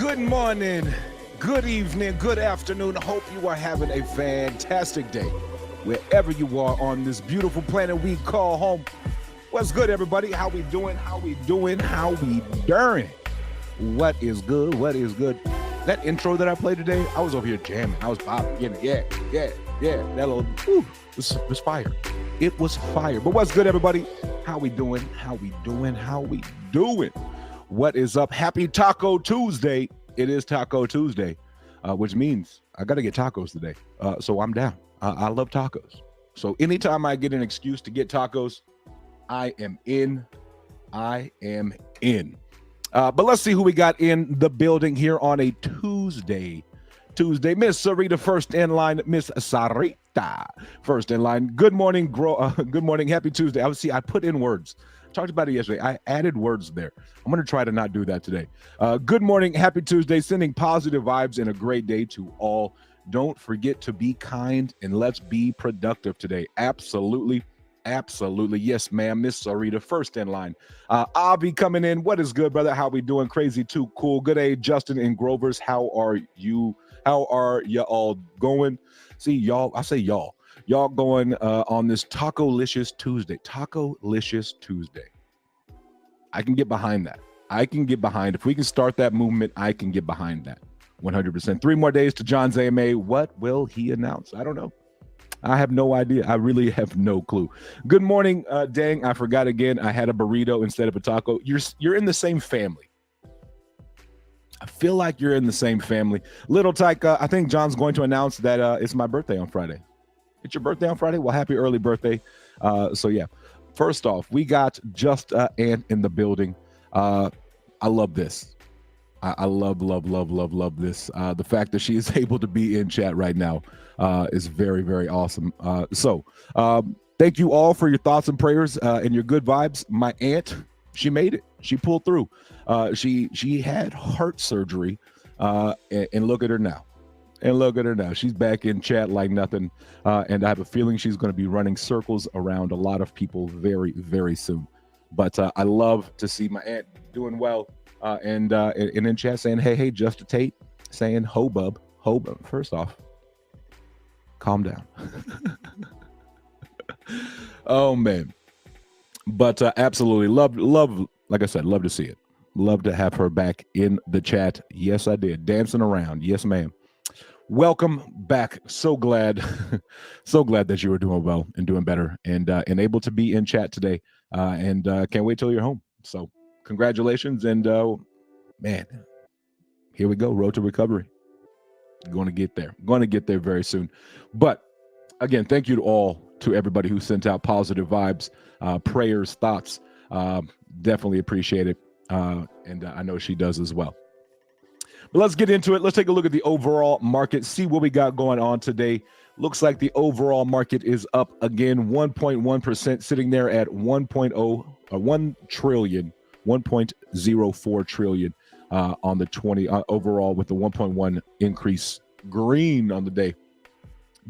Good morning, good evening, good afternoon. Hope you are having a fantastic day wherever you are on this beautiful planet we call home. What's good, everybody? How we doing? How we doing? How we doing? What is good? What is good? That intro that I played today, I was over here jamming. I was bobbing. Yeah. That little, was fire. It was fire. But what's good, everybody? How we doing? How we doing? How we doing? What is up? Happy Taco Tuesday. It is Taco Tuesday, which means I got to get tacos today. So I'm down. I love tacos. So anytime I get an excuse to get tacos, I am in. But let's see who we got in the building here on a Tuesday. Miss Sarita first in line. Miss Sarita first in line. Good morning, good morning. Happy Tuesday. I put in words. Talked about it yesterday. I added words there. I'm going to try to not do that today. Good morning. Happy Tuesday. Sending positive vibes and a great day to all. Don't forget to be kind and let's be productive today. Absolutely. Yes, ma'am. Miss Sarita first in line. Avi coming in. What is good, brother? How we doing? Crazy too cool. Good day, Justin and Grovers. How are you? How are y'all going? See, y'all, I say y'all. Y'all going on this Taco-licious Tuesday. Taco-licious Tuesday. I can get behind that. If we can start that movement, I can get behind that 100%. 3 more days to John's AMA. What will he announce? I don't know. I have no idea. I really have no clue. Good morning. Dang, I forgot again. I had a burrito instead of a taco. You're in the same family. I feel like you're in the same family. Little Tyke, I think John's going to announce that it's my birthday on Friday. It's your birthday on Friday? Well, happy early birthday. So yeah, first off, we got JustAman in the building. I love this. I love this. The fact that she is able to be in chat right now is very, very awesome. So thank you all for your thoughts and prayers and your good vibes. My aunt, she made it. She pulled through. She had heart surgery and look at her now. She's back in chat like nothing. And I have a feeling she's going to be running circles around a lot of people very, very soon. But I love to see my aunt doing well. And in chat saying, hey, Just a Tate, saying, ho, bub. First off, calm down. Oh, man. But absolutely love, like I said, love to see it. Love to have her back in the chat. Yes, I did. Dancing around. Yes, ma'am. Welcome back. So glad that you were doing well and doing better and able to be in chat today. And can't wait till you're home. So congratulations. And man, here we go. Road to recovery. Going to get there very soon. But again, thank you to everybody who sent out positive vibes, prayers, thoughts. Definitely appreciate it. And I know she does as well. But let's get into it. Let's take a look at the overall market, see what we got going on today. Looks like the overall market is up again 1.1%, sitting there at 1.04 trillion on the 20 overall, with the 1.1 increase green on the day.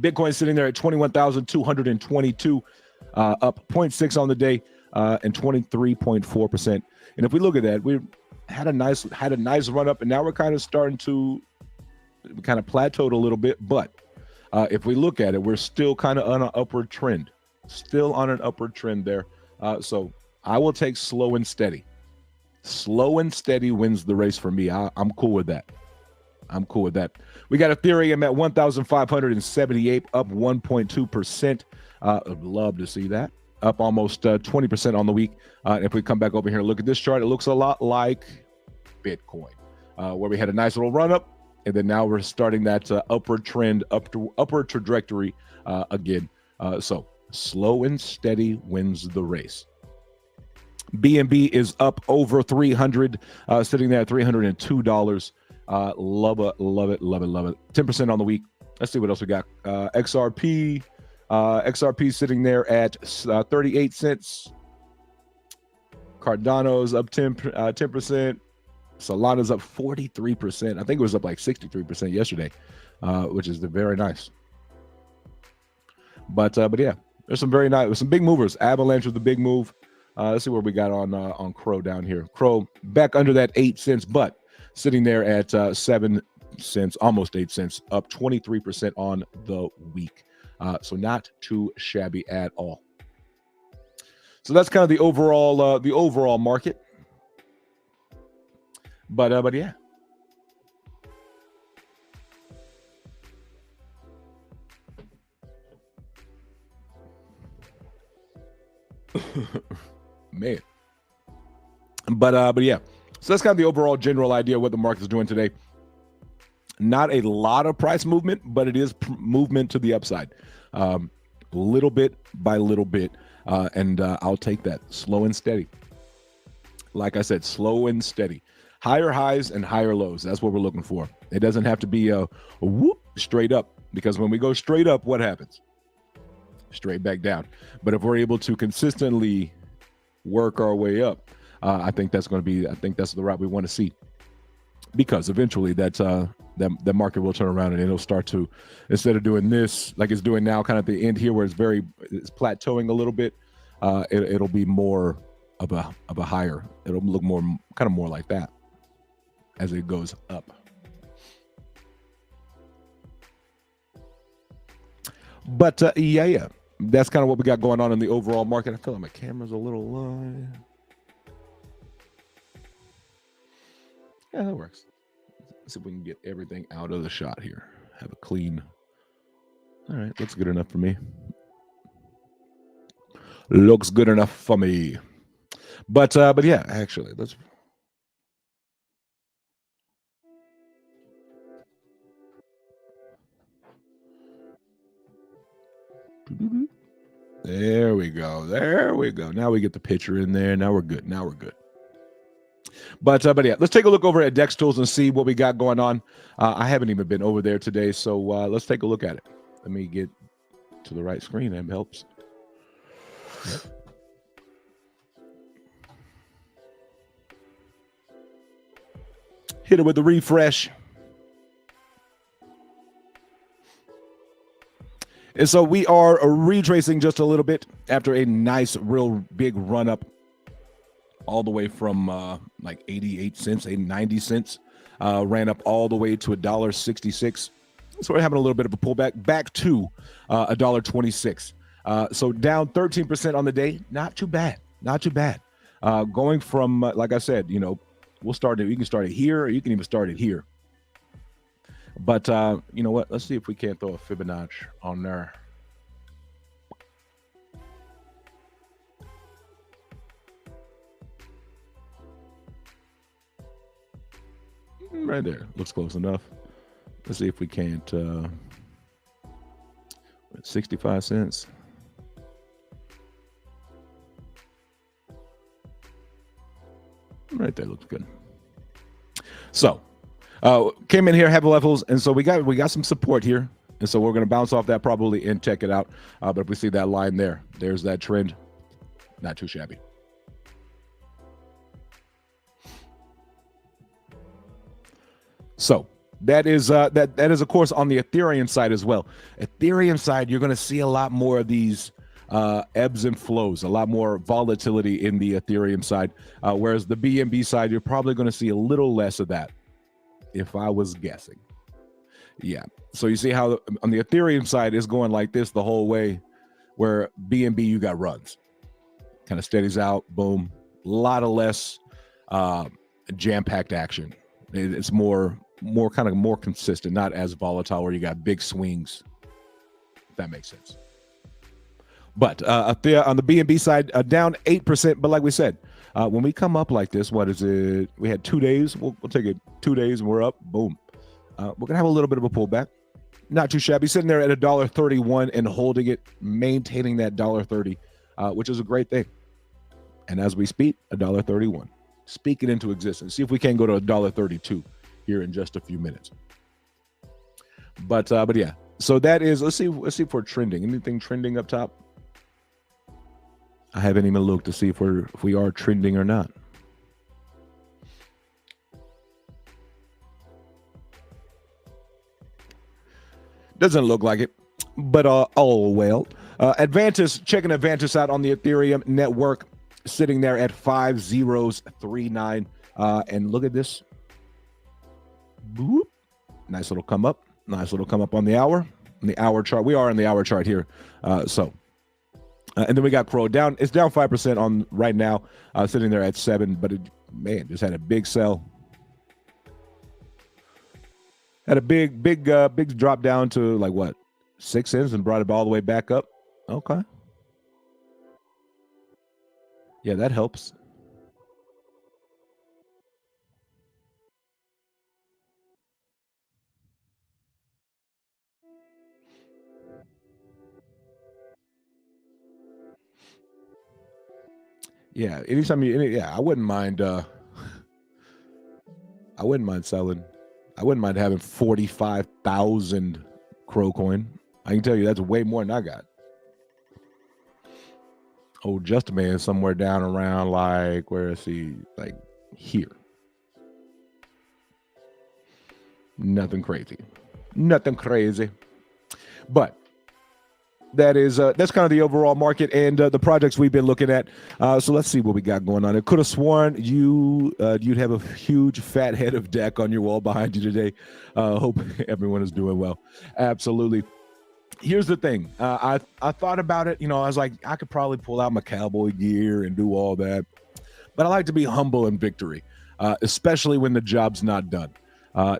Bitcoin sitting there at 21,222, up 0.6 on the day, and 23.4%. And if we look at that, we had a nice run up, and now we're kind of plateaued a little bit. But if we look at it, we're still kind of on an upward trend. There. So I will take slow and steady. Slow and steady wins the race for me. I'm cool with that. We got Ethereum at 1,578, up 1.2%. Love to see that. Up almost 20% on the week. If we come back over here and look at this chart, it looks a lot like Bitcoin, where we had a nice little run up, and then now we're starting that upward trend, upward trajectory again. So slow and steady wins the race. BNB is up over 300, sitting there at $302. Love it. 10% on the week. Let's see what else we got. XRP. XRP sitting there at 38 cents. Cardano's up 10%. Solana's up 43%. I think it was up like 63% yesterday, which is very nice. But yeah, there's some big movers. Avalanche was the big move. Let's see what we got on Crow down here. Crow back under that 8 cents, but sitting there at 7 cents, almost 8 cents, up 23% on the week. So not too shabby at all. So that's kind of the overall market. But yeah. Man. But yeah. So that's kind of the overall general idea of what the market is doing today. Not a lot of price movement, but it is movement to the upside. Little bit by little bit. And I'll take that. Slow and steady. Like I said, slow and steady. Higher highs and higher lows. That's what we're looking for. It doesn't have to be a whoop straight up, because when we go straight up, what happens? Straight back down. But if we're able to consistently work our way up, I think that's the route we want to see, because eventually that market will turn around and it'll start to, instead of doing this like it's doing now, kind of at the end here where it's plateauing a little bit, it'll be more of a higher. It'll look more like that as it goes up. But yeah, that's kind of what we got going on in the overall market. I feel like my camera's a little low. Yeah, that works. Let's see if we can get everything out of the shot here. Have a clean. All right, looks good enough for me. Looks good enough for me. But yeah, actually, let's. There we go. There we go. Now we get the picture in there. Now we're good. But yeah, let's take a look over at Dex Tools and see what we got going on. I haven't even been over there today, so let's take a look at it. Let me get to the right screen. That helps. Hit it with the refresh. And so we are retracing just a little bit after a nice, real big run up all the way from like 88 cents, 90 cents, ran up all the way to $1.66. So we're having a little bit of a pullback back to $1.26. So down 13% on the day. Not too bad. Going from, like I said, you can start it here, or you can even start it here. But you know what? Let's see if we can't throw a Fibonacci on there. Right there. Looks close enough. Let's see if we can't. 65 cents. Right there. Looks good. So. Came in here, heavy levels, and so we got some support here, and so we're going to bounce off that probably and check it out. But if we see that line there's that trend. Not too shabby. So that is of course on the Ethereum side as well. Ethereum side, you're going to see a lot more of these ebbs and flows, a lot more volatility in the Ethereum side, whereas the BNB side, you're probably going to see a little less of that, if I was guessing. Yeah. So you see how on the Ethereum side is going like this the whole way, where BNB you got runs, kind of steadies out, boom, a lot of less jam-packed action. It's more consistent, not as volatile where you got big swings, if that makes sense. But on the BNB side, down 8%. But like we said, when we come up like this, what is it? We had 2 days. We'll take it 2 days and we're up. Boom. We're going to have a little bit of a pullback. Not too shabby. Sitting there at $1.31 and holding it, maintaining that $1.30, which is a great thing. And as we speak, $1.31. Speak it into existence. See if we can go to $1.32 here in just a few minutes. But yeah. So that is, let's see if we're trending. Anything trending up top? I haven't even looked to see if we are trending or not. Doesn't look like it, but oh well. Advantis, checking Advantis out on the Ethereum network, sitting there at 5039. And look at this. Boop. Nice little come up. Nice little come up on the hour chart. We are in the hour chart here. And then we got Crow down. It's down 5% on right now, sitting there at 7. But it, man, just had a big sell. Had a big drop down to like what, 6 cents, and brought it all the way back up. Okay. Yeah, that helps. Yeah, anytime I wouldn't mind. I wouldn't mind selling. I wouldn't mind having 45,000 Crow coin. I can tell you that's way more than I got. Oh, JustAman is somewhere down around like, where is he? Like here. Nothing crazy. Nothing crazy. But that's kind of the overall market and the projects we've been looking at. So let's see what we got going on. I could have sworn you'd have a huge fat head of deck on your wall behind you today. Hope everyone is doing well. Absolutely. Here's the thing. I thought about it. I was like, I could probably pull out my cowboy gear and do all that, but I like to be humble in victory, especially when the job's not done.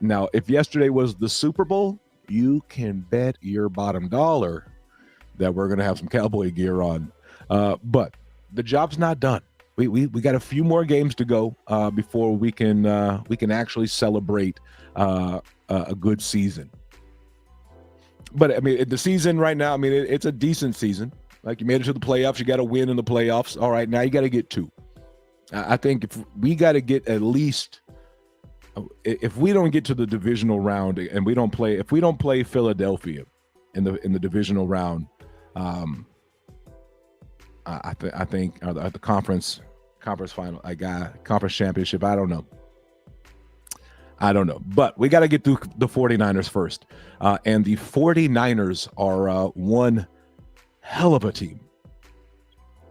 Now, if yesterday was the Super Bowl, you can bet your bottom dollar that we're going to have some cowboy gear on. But the job's not done. We got a few more games to go before we can actually celebrate a good season. But I mean, the season right now, I mean, it's a decent season. Like, you made it to the playoffs, you got to win in the playoffs. All right, now you got to get 2. I think if we got to get at least, if we don't get to the divisional round and if we don't play Philadelphia in the divisional round, I think at the conference final, conference championship, I don't know, but we got to get through the 49ers first. And the 49ers are one hell of a team.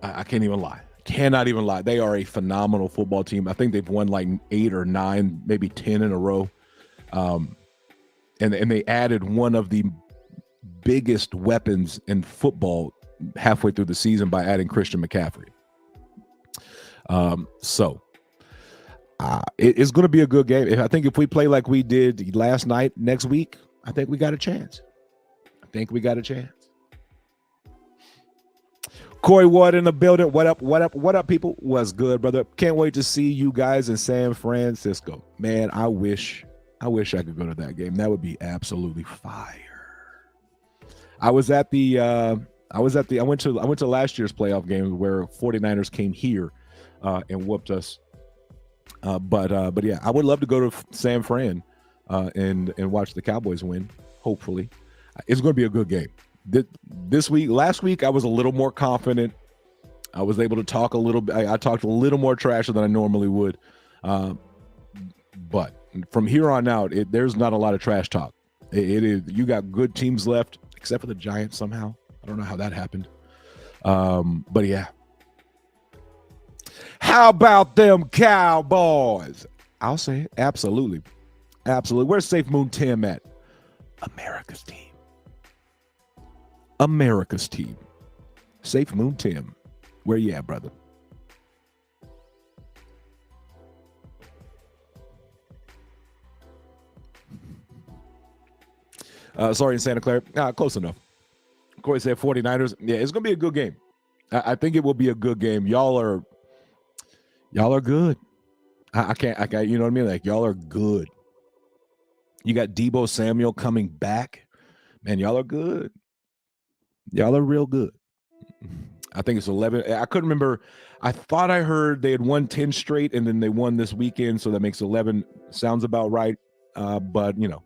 I can't even lie. Cannot even lie. They are a phenomenal football team. I think they've won like 8 or 9, maybe 10 in a row. And they added one of the biggest weapons in football halfway through the season by adding Christian McCaffrey. It's going to be a good game. I think if we play like we did last night, next week, I think we got a chance. Corey Ward in the building. What up, people? What's good, brother? Can't wait to see you guys in San Francisco. Man, I wish I could go to that game. That would be absolutely fire. I went to last year's playoff game where 49ers came here and whooped us. But yeah, I would love to go to San Fran and watch the Cowboys win. Hopefully, it's going to be a good game. Last week, I was a little more confident. I was able to talk a little bit. I talked a little more trash than I normally would. But from here on out, there's not a lot of trash talk. It is, you got good teams left, except for the Giants somehow. I don't know how that happened. But yeah. How about them Cowboys? I'll say it. Absolutely. Where's Safe Moon Tim at? America's team. Safe Moon Tim. Where you at, brother? Sorry, in Santa Clara. Close enough. Corey said 49ers. Yeah, it's going to be a good game. I think it will be a good game. Y'all are good. I can't, you know what I mean? Like, y'all are good. You got Deebo Samuel coming back. Man, y'all are good. Y'all are real good. I think it's 11. I couldn't remember. I thought I heard they had won 10 straight and then they won this weekend. So that makes 11. Sounds about right. But, you know.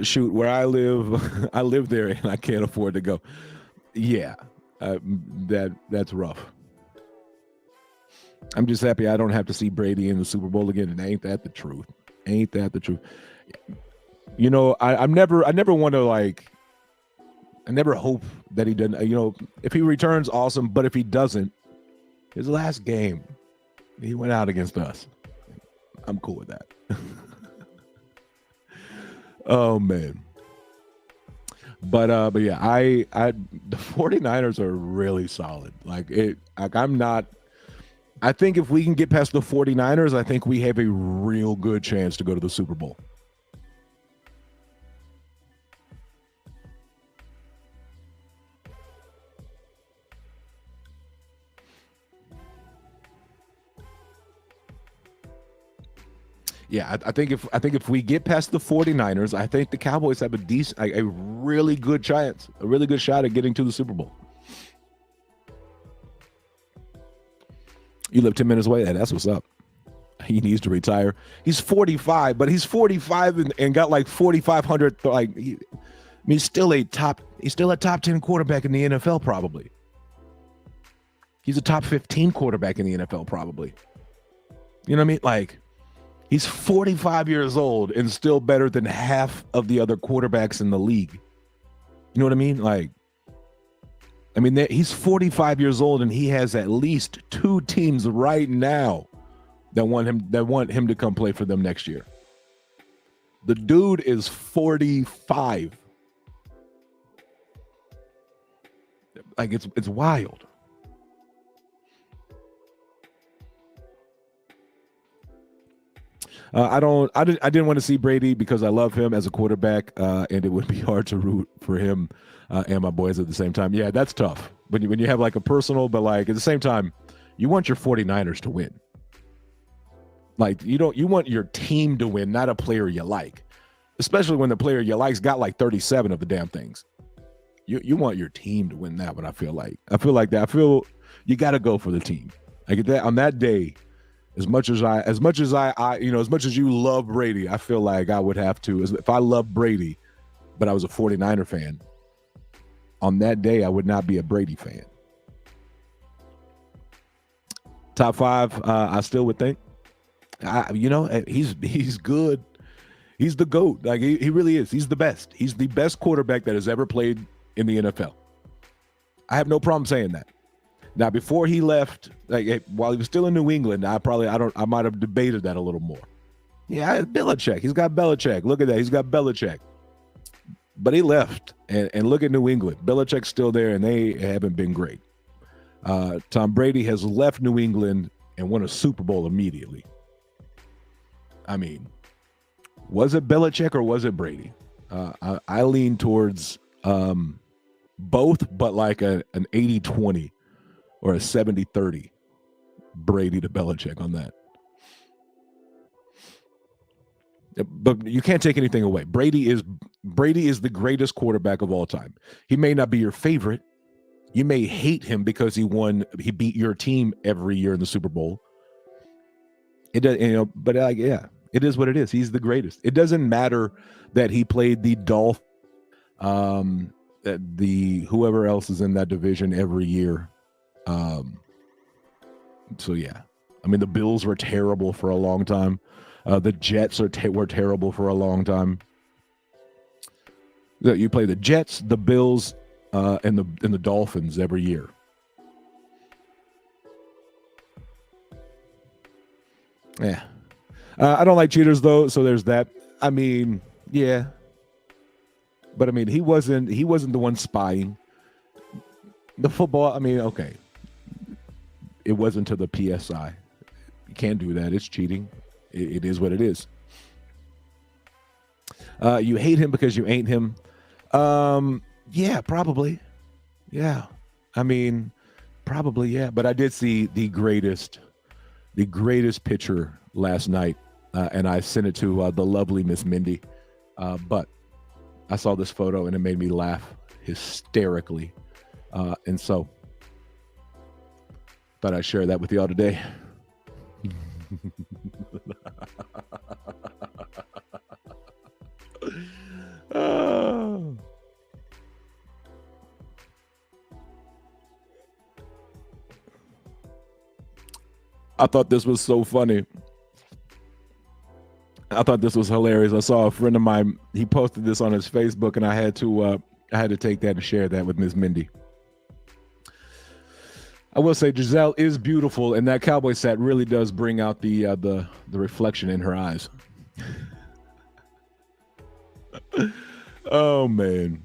Shoot, where I live, I live there and I can't afford to go. Yeah, that's rough. I'm just happy I don't have to see Brady in the Super Bowl again, and ain't that the truth? You know, I never want to, like, I never hope that he doesn't. You know, if he returns, awesome. But if he doesn't, his last game, He went out against us. I'm cool with that. Oh man. But yeah, the 49ers are really solid. I think if we can get past the 49ers, I think we have a real good chance to go to the Super Bowl. Yeah, I think if we get past the 49ers, I think the Cowboys have a really good chance, a really good shot at getting to the Super Bowl. You live 10 minutes away. That's what's up. He needs to retire. He's 45, but he's 45 and got like 4,500. He's still a top 10 quarterback in the NFL, probably. He's a top 15 quarterback in the NFL, probably. You know what I mean? Like, he's 45 years old and still better than half of the other quarterbacks in the league. You know what I mean? Like, he's 45 years old and he has at least 2 teams right now that want him to come play for them next year. The dude is 45. Like, it's wild. I didn't want to see Brady because I love him as a quarterback, and it would be hard to root for him and my boys at the same time. Yeah, that's tough. When you have like a personal, but like at the same time, you want your 49ers to win. Like you want your team to win, not a player you like. Especially when the player you like's got like 37 of the damn things. You want your team to win that one. I feel like that. I feel you got to go for the team. Like that on that day. As much as you love Brady, I feel like I would have to. If I love Brady, but I was a 49er fan, on that day I would not be a Brady fan. Top 5, I still would think. He's good. He's the GOAT. Like he really is. He's the best. He's the best quarterback that has ever played in the NFL. I have no problem saying that. Now, before he left, while he was still in New England, I might have debated that a little more. Yeah, Belichick. He's got Belichick. Look at that. He's got Belichick. But he left, and look at New England. Belichick's still there, and they haven't been great. Tom Brady has left New England and won a Super Bowl immediately. I mean, was it Belichick or was it Brady? I lean towards both, but like an 80-20. Or a 70-30 Brady to Belichick on that. But you can't take anything away. Brady is the greatest quarterback of all time. He may not be your favorite. You may hate him because he beat your team every year in the Super Bowl. It does, but it is what it is. He's the greatest. It doesn't matter that he played the Dolphins, whoever else is in that division every year. So yeah, the Bills were terrible for a long time. The Jets were terrible for a long time. You play the Jets, the Bills, and the Dolphins every year. Yeah, I don't like cheaters though, so there's that. Yeah, but he wasn't the one spying. The football, okay. It wasn't to the PSI. You can't do that. It's cheating. It is what it is. You hate him because you ain't him. Yeah, probably. Yeah. Probably, yeah. But I did see the greatest picture last night, and I sent it to the lovely Miss Mindy. But I saw this photo, and it made me laugh hysterically. And so thought I'd share that with y'all today. I thought this was so funny. I thought this was hilarious. I saw a friend of mine, he posted this on his Facebook, and I had to take that and share that with Miss Mindy. I will say Giselle is beautiful, and that cowboy set really does bring out the reflection in her eyes. Oh man.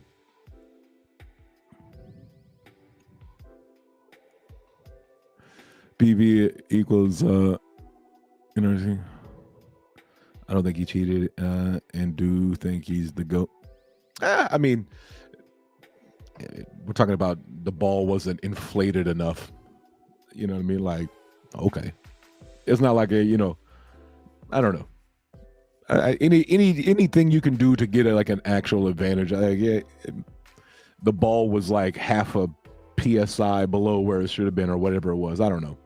PV equals I don't think he cheated and do think he's the GOAT. I mean, we're talking about the ball wasn't inflated enough. You know what I mean? Like, okay. It's not like I don't know. Anything you can do to get like an actual advantage. The ball was like half a PSI below where it should have been or whatever it was. I don't know.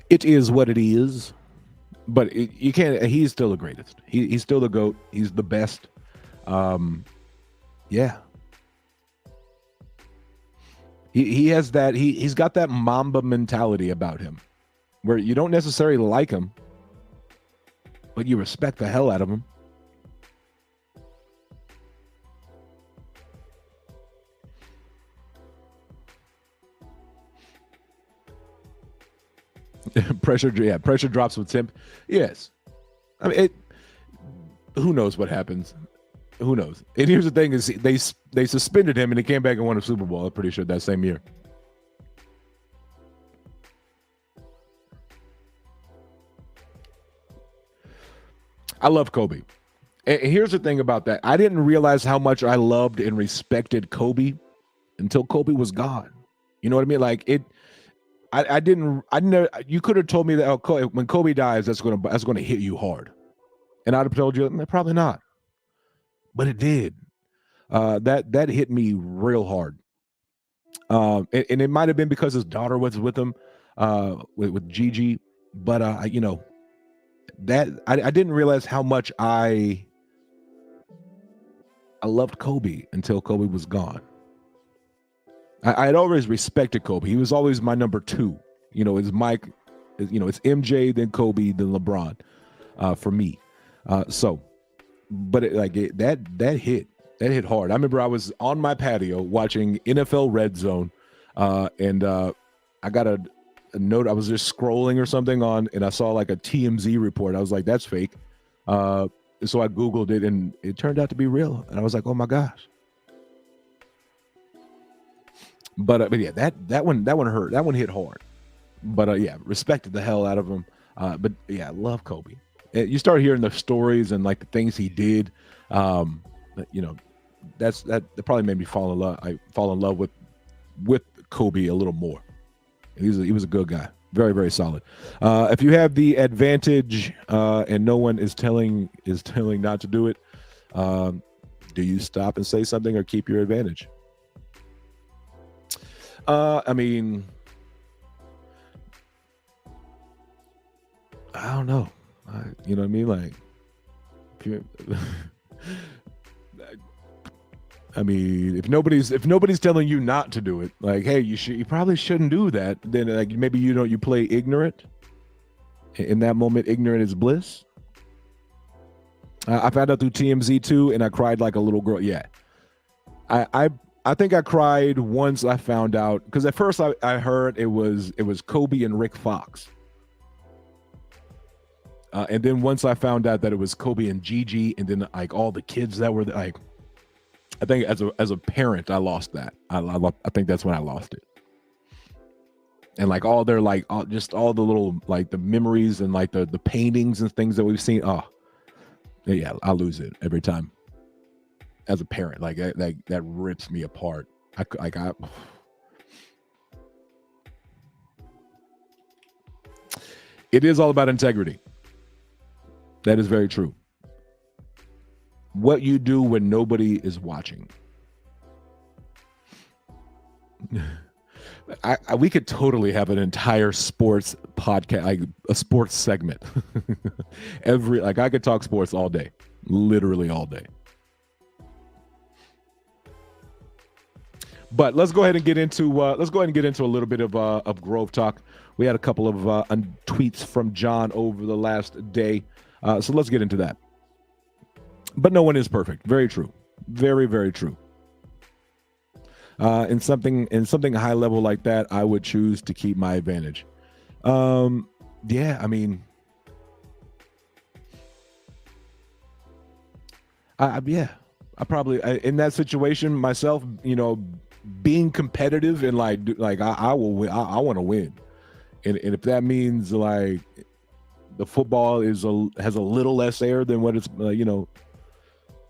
It is what it is, but you can't. He's still the greatest. He's still the GOAT. He's the best. Yeah. He has that. He's got that Mamba mentality about him, where you don't necessarily like him, but you respect the hell out of him. Pressure drops with Tim. Yes. I mean, who knows what happens? Who knows? And here's the thing: is they suspended him and he came back and won a Super Bowl. I'm pretty sure that same year. I love Kobe. And here's the thing about that: I didn't realize how much I loved and respected Kobe until Kobe was gone. You know what I mean? Like it. I didn't. You could have told me that when Kobe dies, that's gonna hit you hard, and I'd have told you probably not, but it did. That hit me real hard, and it might have been because his daughter was with him, with Gigi, but that I didn't realize how much I loved Kobe until Kobe was gone. I had always respected Kobe. He was always my number two. It's Mike. It's MJ, then Kobe, then LeBron, for me. But that hit hard. I remember I was on my patio watching NFL Red Zone, and I got a note. I was just scrolling or something and I saw like a TMZ report. I was like, that's fake. So I Googled it, and it turned out to be real. And I was like, oh my gosh. But yeah, that one hurt. That one hit hard. But yeah, respected the hell out of him. But yeah, I love Kobe. You start hearing the stories and like the things he did. That probably made me fall in love. I fall in love with Kobe a little more. He was a good guy. Very, very solid. If you have the advantage and no one is telling not to do it, do you stop and say something or keep your advantage? I mean, I don't know. You know what I mean? Like, I mean, if nobody's telling you not to do it, like, hey, you probably shouldn't do that. Then, like, maybe you play ignorant. In that moment, ignorant is bliss. I found out through TMZ too, and I cried like a little girl. Yeah, I think I cried once I found out, because at first I heard it was Kobe and Rick Fox. And then once I found out that it was Kobe and Gigi, and then like all the kids that were like, I think as a parent, I lost that. I think that's when I lost it. And like all their just all the little like the memories and like the paintings and things that we've seen. Oh, yeah, I lose it every time. As a parent, like that rips me apart. It is all about integrity. That is very true. What you do when nobody is watching. We could totally have an entire sports podcast, like a sports segment. I could talk sports all day, literally all day. But let's go ahead and get into a little bit of Grove talk. We had a couple of tweets from John over the last day, so let's get into that. But no one is perfect. Very true. Very, very true. In something high level like that, I would choose to keep my advantage. Yeah, I mean, yeah, I probably in that situation myself, being competitive and like I will win. I want to win, and if that means like the football has a little less air than what it's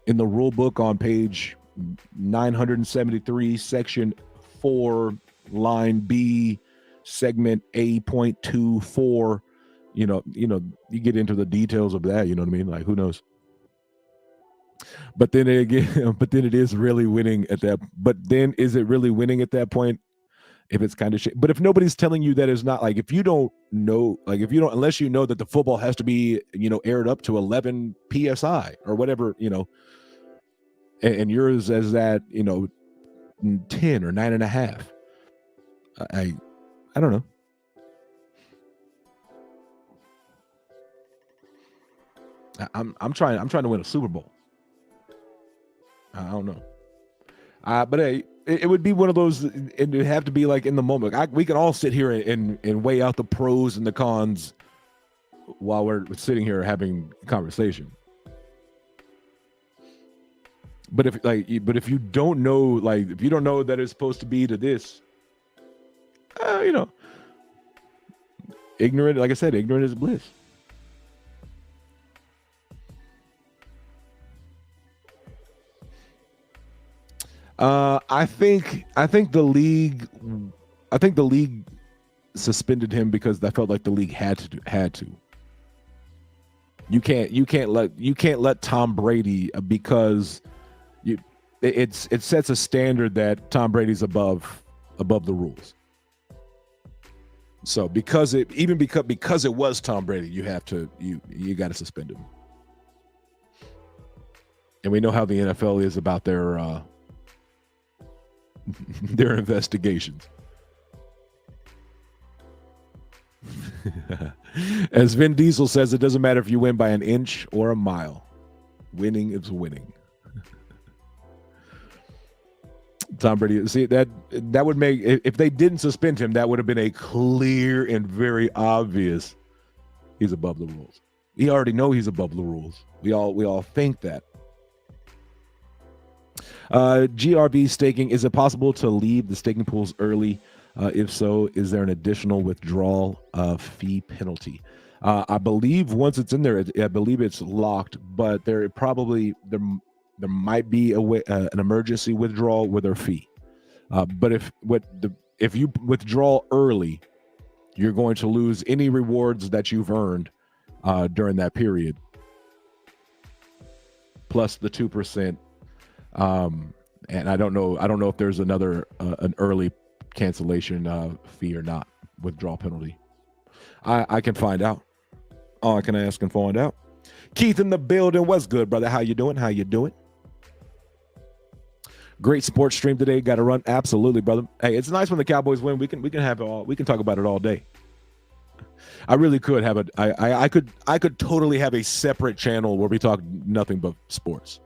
in the rule book on page 973, section 4, line B, segment A.24. You get into the details of that. You know what I mean? Like, who knows? But then again, but then it is really winning at that. But then is it really winning at that point? If it's kind of shit. But if nobody's telling you that it's not, like, if you don't know, like if you don't, unless you know that the football has to be, aired up to 11 PSI or whatever, and yours as that, 10 or 9.5. I don't know. I'm trying to win a Super Bowl. I don't know. But hey, it would be one of those, and it'd have to be like in the moment. We can all sit here and weigh out the pros and the cons while we're sitting here having a conversation. But if you don't know, like, if you don't know that it's supposed to be to this, ignorant, like I said, ignorant is bliss. I think the league suspended him because I felt like the league had to. You can't let Tom Brady, because it sets a standard that Tom Brady's above the rules. So because it was Tom Brady, you got to suspend him. And we know how the NFL is about their their investigations. As Vin Diesel says, it doesn't matter if you win by an inch or a mile. Winning is winning. Tom Brady, see, that would make, if they didn't suspend him, that would have been a clear and very obvious he's above the rules. We already know he's above the rules. We all think that. GRB staking, is it possible to leave the staking pools early? If so, is there an additional withdrawal fee penalty? I believe once it's in there, I believe it's locked, but there might be an emergency withdrawal with a fee. But if you withdraw early, you're going to lose any rewards that you've earned during that period, plus the 2%. And I don't know if there's another an early cancellation fee or not, withdrawal penalty. I can find out. I can ask and find out. Keith in the building. What's good, brother? How you doing? Great sports stream today. Got to run. Absolutely, brother. Hey, it's nice when the Cowboys win. We can talk about it all day. I really could have I could totally have a separate channel where we talk nothing but sports,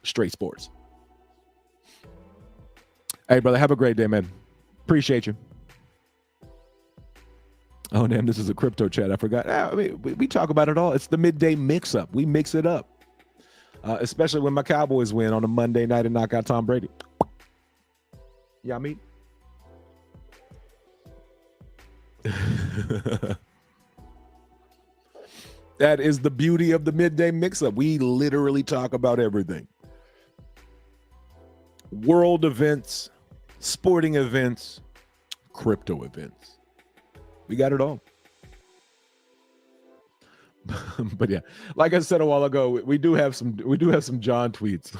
straight sports. Hey, brother, have a great day, man. Appreciate you. Oh, damn, this is a crypto chat. I forgot. I mean, we talk about it all. It's the midday mix-up. We mix it up, especially when my Cowboys win on a Monday night and knock out Tom Brady. Yeah, I mean. That is the beauty of the midday mix-up. We literally talk about everything. World events, sporting events, crypto events. We got it all. But yeah, like I said a while ago, we do have some John tweets.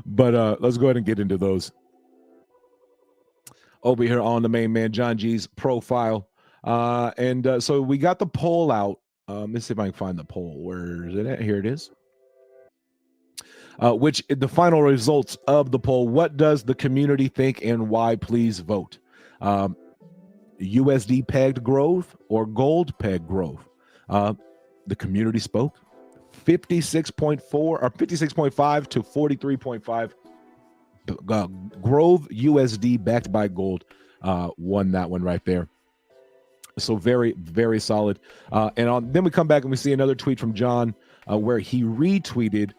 But let's go ahead and get into those. Over here on the main man, John G's profile. And so we got the poll out. Let's see if I can find the poll. Where is it at? Here it is. Which the final results of the poll. What does the community think and why? Please vote. USD pegged growth or gold pegged growth? The community spoke. 56.4 or 56.5 to 43.5 Grove USD backed by gold won that one right there. So very, very solid. Then we come back and we see another tweet from John where he retweeted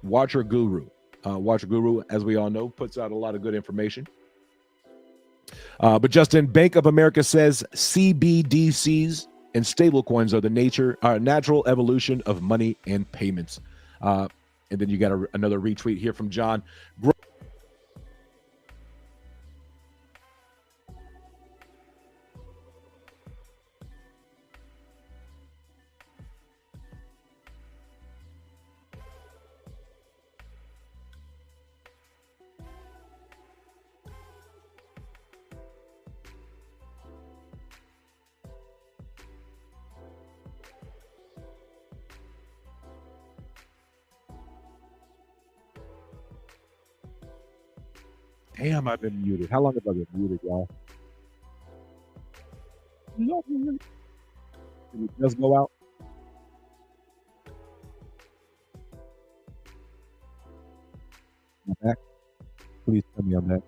Watcher Guru. Watcher Guru, as we all know, puts out a lot of good information. But Justin, Bank of America says CBDCs and stablecoins are the natural evolution of money and payments. And then you got another retweet here from John. Damn, I've been muted. How long have I been muted, y'all? Can we just go out? I'm back. Please tell me I'm back.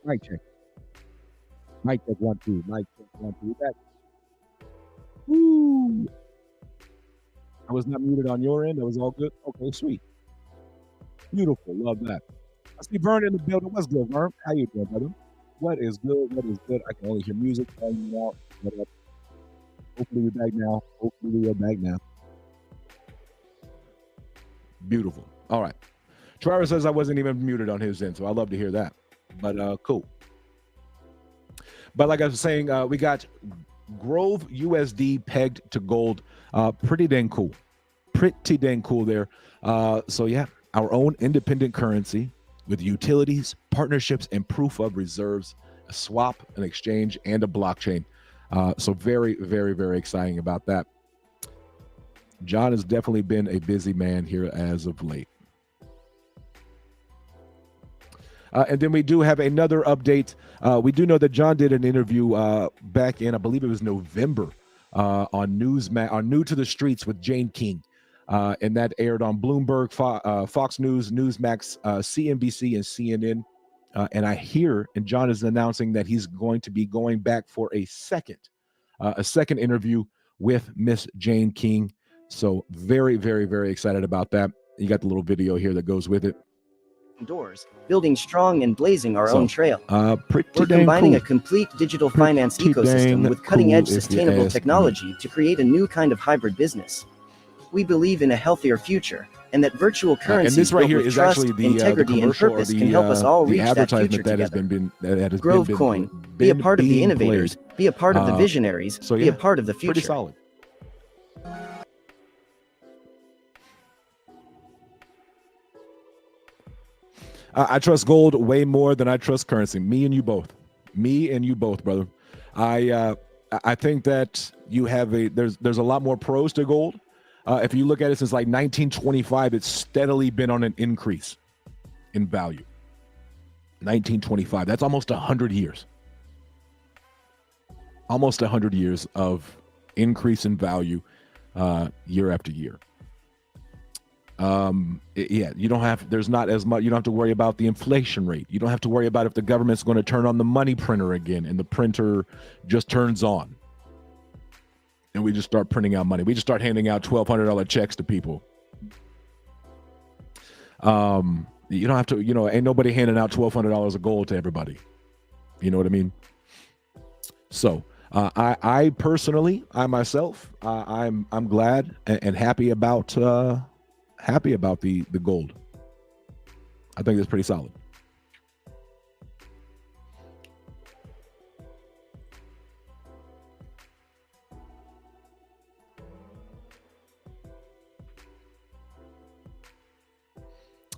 Mic check. Mic check 1 2. Mic check 1 2. Back. Woo! I was not muted on your end. That was all good. Okay, sweet. Beautiful. Love that. I see Vern in the building. What's good, Vern? How you doing, brother? What is good? What is good? I can only hear music playing out. What up? Hopefully we're back now. Hopefully we are back now. Beautiful. All right. Travis says I wasn't even muted on his end, so I love to hear that. But cool. But like I was saying, we got Grove USD pegged to gold. Pretty dang cool. Pretty dang cool there. So yeah, our own independent currency with utilities, partnerships, and proof of reserves, a swap, an exchange, and a blockchain. So very, very, very exciting about that. John has definitely been a busy man here as of late. And then we do have another update. We do know that John did an interview back in, I believe it was November, on New to the Streets with Jane King. And that aired on Bloomberg, Fox News, Newsmax, CNBC, and CNN. And I hear, and John is announcing that he's going to be going back for a second interview with Miss Jane King. So very, very, very excited about that. You got the little video here that goes with it. Doors, building strong and blazing our own trail. We're combining a complete digital finance ecosystem with cutting-edge sustainable technology to create a new kind of hybrid business. We believe in a healthier future, and that virtual currencies built with trust, integrity, and purpose can help us all reach that future together. Grove Coin, be a part of the innovators, be a part of the visionaries, be a part of the future. Pretty solid. I trust gold way more than I trust currency. Me and you both, brother. I think that you have there's a lot more pros to gold. If you look at it since like 1925, it's steadily been on an increase in value. 1925, that's almost 100 years. Almost 100 years of increase in value year after year. You don't have, there's not as much, you don't have to worry about the inflation rate. You don't have to worry about if the government's going to turn on the money printer again and the printer just turns on and we just start printing out money. We just start handing out $1,200 checks to people. You don't have to, ain't nobody handing out $1,200 of gold to everybody. You know what I mean? So I personally, I'm glad and happy about happy about the gold. I think that's pretty solid.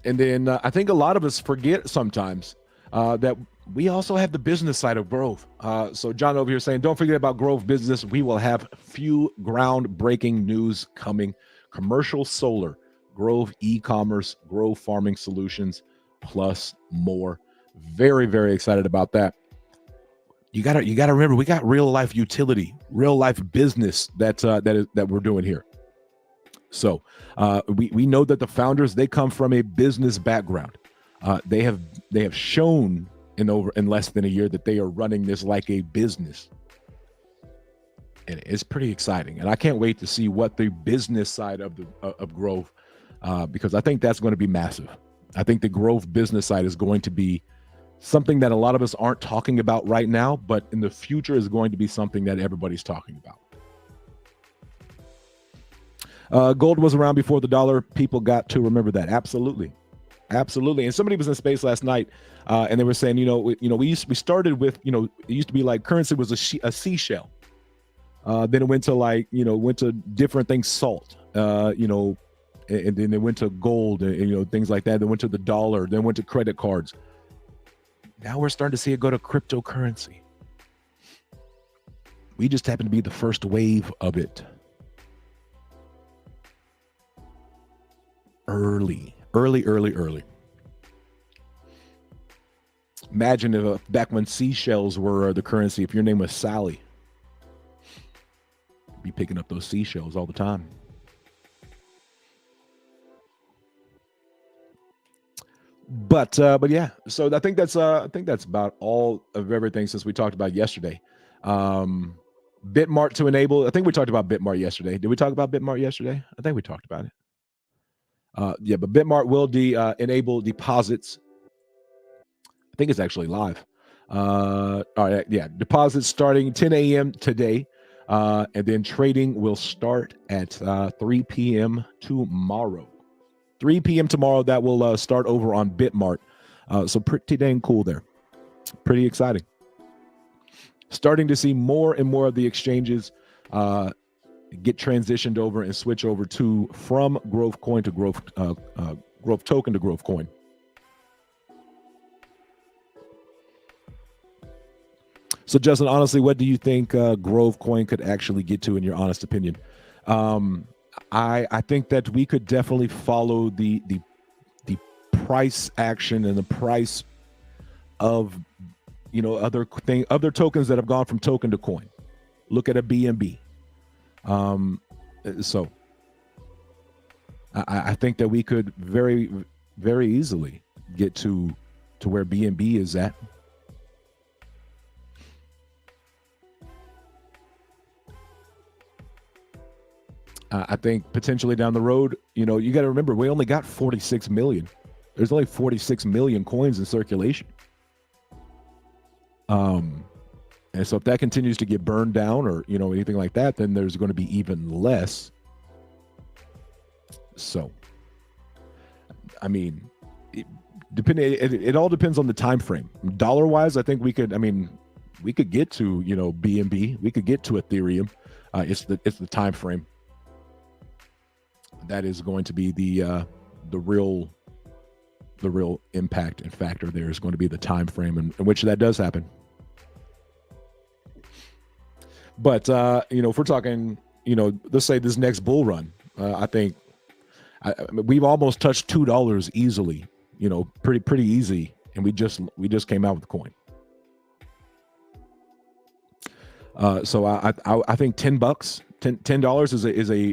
And then I think a lot of us forget sometimes that we also have the business side of Grove. So John over here saying, don't forget about Grove Business. We will have few groundbreaking news coming. Commercial solar, Grove e-commerce, Grove farming solutions, plus more. Very, very excited about that. You gotta remember, we got real life utility, real life business that we're doing here. So we know that the founders, they come from a business background. They have shown in less than a year that they are running this like a business, and it's pretty exciting. And I can't wait to see what the business side of Grove, because I think that's going to be massive. I think the Grove business side is going to be something that a lot of us aren't talking about right now, but in the future is going to be something that everybody's talking about. Gold was around before the dollar. People got to remember that. Absolutely. And somebody was in space last night, and they were saying, we started with, it used to be like currency was a seashell. Then it went to different things, salt, and then it went to gold, and things like that. Then went to the dollar, then went to credit cards. Now we're starting to see it go to cryptocurrency. We just happen to be the first wave of it. Early. Imagine if back when seashells were the currency, if your name was Sally, you'd be picking up those seashells all the time. But yeah, so I think that's about all of everything since we talked about yesterday. Bitmart to enable. I think we talked about Bitmart yesterday. Did we talk about Bitmart yesterday? I think we talked about it. Yeah, but Bitmart will enable deposits. I think it's actually live. All right, yeah, deposits starting 10 a.m. today, and then trading will start at 3 p.m. tomorrow. 3 p.m. tomorrow, that will start over on Bitmart. So pretty dang cool there. Pretty exciting. Starting to see more and more of the exchanges get transitioned over and switch over from Grove Coin to Grove Token to Grove Coin. So Justin, honestly, what do you think Grove Coin could actually get to in your honest opinion? I think that we could definitely follow the price action and the price of other tokens that have gone from token to coin. Look at a BNB. So I think that we could very, very easily get to where BNB is at. I think potentially down the road, you got to remember, we only got 46 million. There's only 46 million coins in circulation. And so if that continues to get burned down or, anything like that, then there's going to be even less. So, I mean, it all depends on the time frame. Dollar wise, I think we could get to, BNB, we could get to Ethereum. It's the time frame. That is going to be the real impact and factor. There is going to be the time frame in which that does happen. But if we're talking, let's say this next bull run, I think we've almost touched $2 easily. Pretty easy, and we just came out with the coin. So I think $10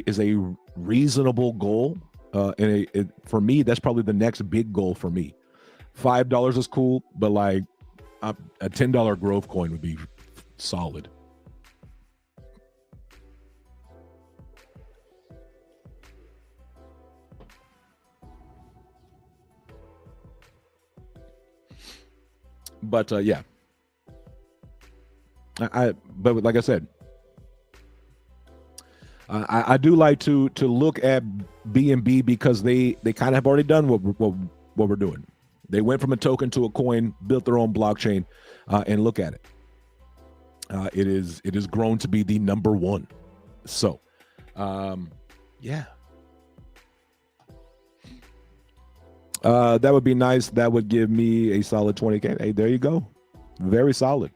is a reasonable goal, and for me, that's probably the next big goal for me. $5 is cool, but like a $10 Grove coin would be solid. But yeah, but like I said, I do like to look at BNB because they kind of have already done what we're doing. They went from a token to a coin, built their own blockchain, and look at it. It is grown to be the number one. So, yeah. That would be nice. That would give me a solid 20K. Hey, there you go. Very solid.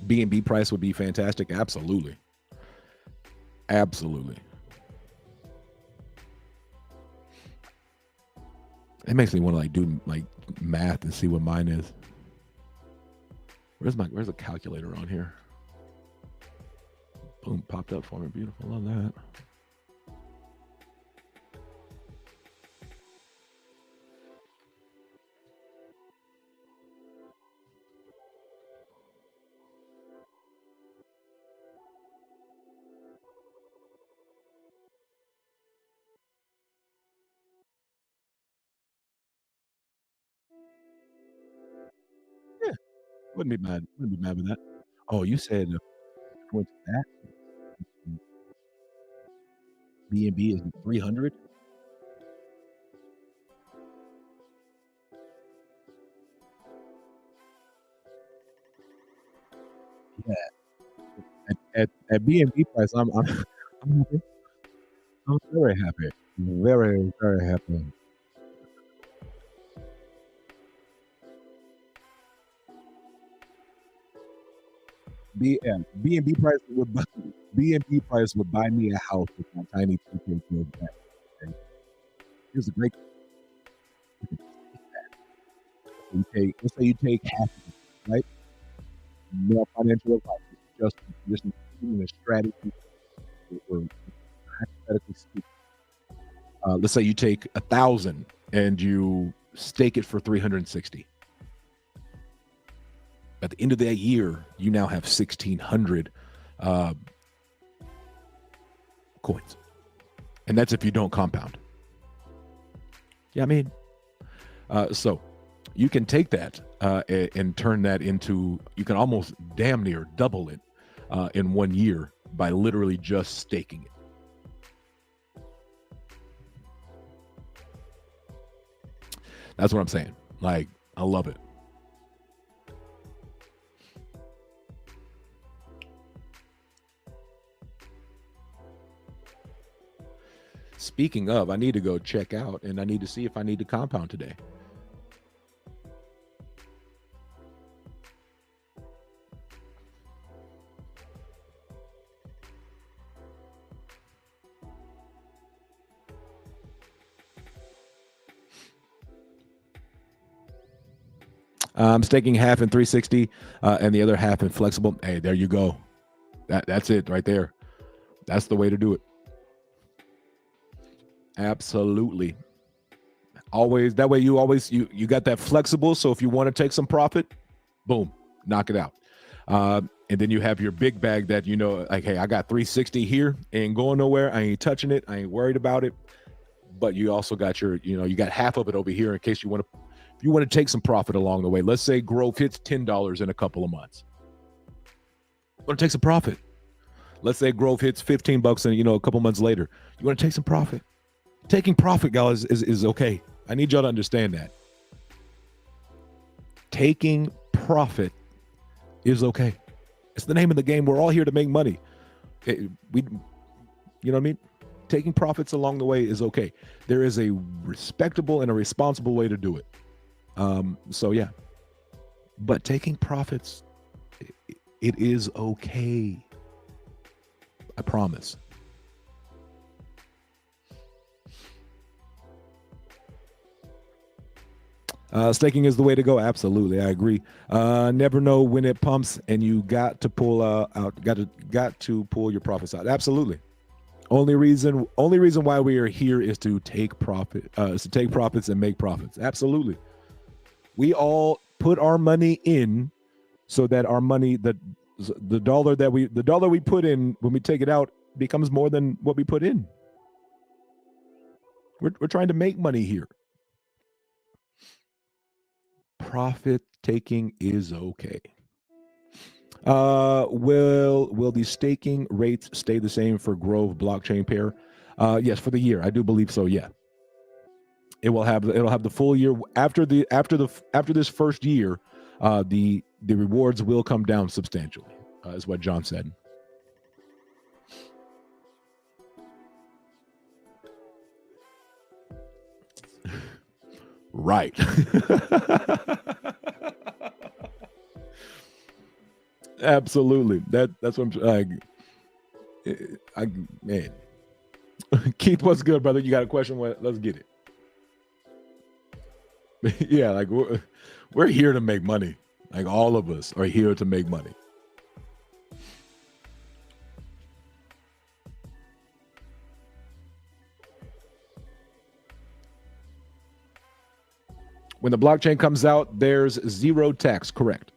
BNB price would be fantastic. Absolutely. Absolutely. It makes me want to like do like math and see what mine is. Where's the calculator on here? Boom, popped up for me. Beautiful. Love that. Yeah, wouldn't be mad. Wouldn't be mad with that. Oh, you said went to that BNB is 300. Yeah, at BNB price, I'm happy. I'm very happy. Very very happy. BNB price would buy, BNB price would buy me a house with my tiny 2K bill back. Okay? Here's a great. Let's say you take half of it, right? No financial advice. It's just a strategy. We're hypothetically speaking. Let's say you take 1,000 and you stake it for 360. At the end of that year, you now have 1,600 coins, and that's if you don't compound. Yeah, I mean, so you can take that and turn that into, you can almost damn near double it in 1 year by literally just staking it. That's what I'm saying. Like, I love it. Speaking of, I need to go check out and I need to see if I need to compound today. I'm staking half in 360 and the other half in flexible. Hey, there you go. That's it right there. That's the way to do it. Absolutely. Always that way you got that flexible. So if you want to take some profit, boom, knock it out. And then you have your big bag that like, hey, I got 360 here, ain't going nowhere. I ain't touching it. I ain't worried about it. But you also got your, you got half of it over here in case you want to take some profit along the way. Let's say growth hits $10 in a couple of months. You want to take some profit. Let's say growth hits $15 and a couple months later. You want to take some profit. Taking profit, guys, is okay. I need y'all to understand that. Taking profit is okay. It's the name of the game. We're all here to make money. You know what I mean? Taking profits along the way is okay. There is a respectable and a responsible way to do it. So yeah, but taking profits, it is okay. I promise. Staking is the way to go. Absolutely, I agree. Never know when it pumps, and you got to pull out. Got to pull your profits out. Absolutely. Only reason why we are here is to take profit. Is to take profits and make profits. Absolutely. We all put our money in so that our money, the dollar we put in when we take it out becomes more than what we put in. We're trying to make money here. Profit taking is okay. Will the staking rates stay the same for Grove blockchain pair? Yes, for the year. I do believe so. Yeah. It'll have the full year after this first year. The rewards will come down substantially, is what John said. Right. Absolutely. That's what I'm man. Keith, what's good, brother? You got a question? Let's get it. Yeah, like we're here to make money. Like all of us are here to make money. When the blockchain comes out, there's zero tax, correct?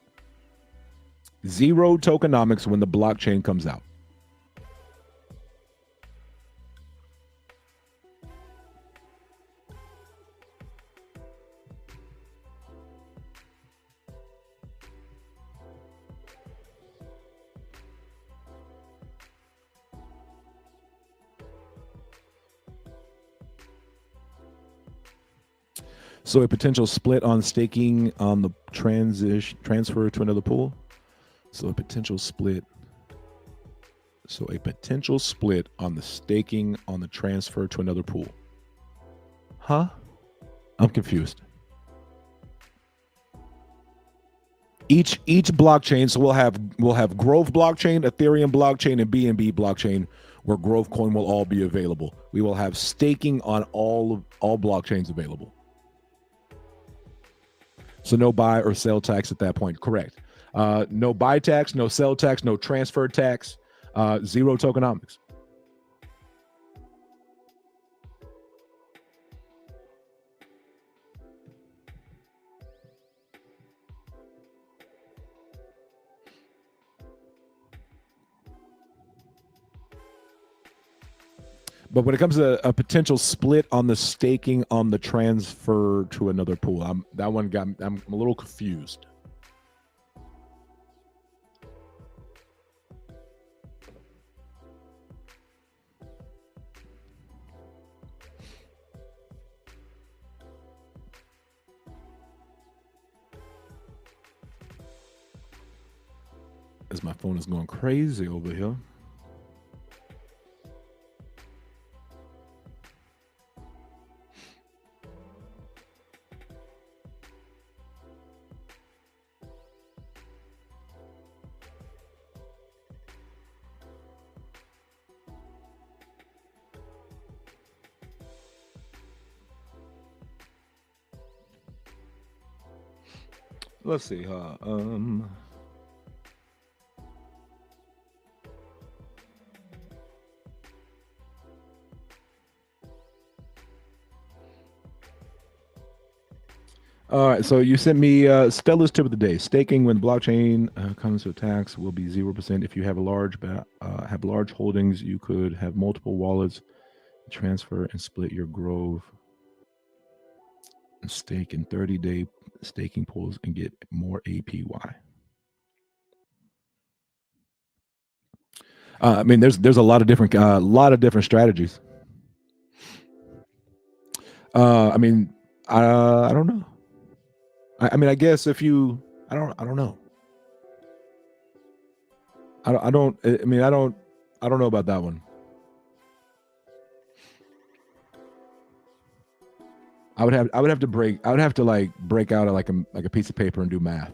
Zero tokenomics when the blockchain comes out. So a potential split on staking on the transfer to another pool. So a potential split on the staking on the transfer to another pool. Huh? I'm confused. Each blockchain, so we'll have Grove blockchain, Ethereum blockchain, and BNB blockchain, where Grove coin will all be available. We will have staking on all blockchains available. So no buy or sell tax at that point. Correct. No buy tax, no sell tax, no transfer tax, zero tokenomics. But when it comes to a potential split on the staking on the transfer to another pool, I'm a little confused. As my phone is going crazy over here. Let's see. All right, so you sent me Stella's tip of the day. Staking when blockchain comes to tax will be 0%. If you have large holdings, you could have multiple wallets, transfer and split your Grove and stake in 30-day staking pools and get more APY. I mean, there's a lot of different strategies. I mean, I don't know. I mean, I guess if you, I don't know. I don't know about that one. I would have to break out like a piece of paper and do math.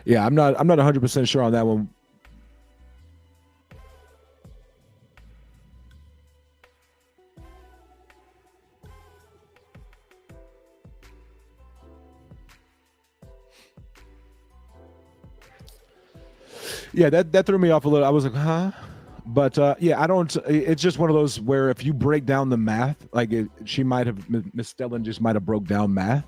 Yeah, I'm not 100% sure on that one. Yeah, that threw me off a little. I was like, huh? But yeah, I don't. It's just one of those where if you break down the math, like she might have, Miss Stellan just might have broke down math,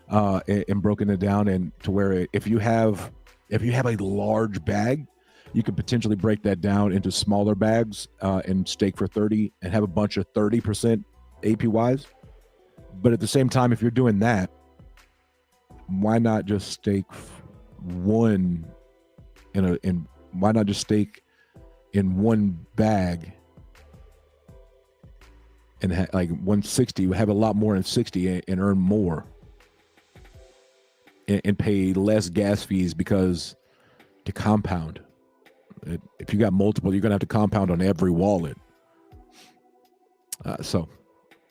and broken it down, and to where if you have a large bag, you could potentially break that down into smaller bags, and stake for 30 and have a bunch of 30% APYs. But at the same time, if you're doing that, why not just stake one in why not just stake in one bag and like 160, have a lot more in 60 and earn more and pay less gas fees because to compound. If you got multiple, you're gonna have to compound on every wallet. So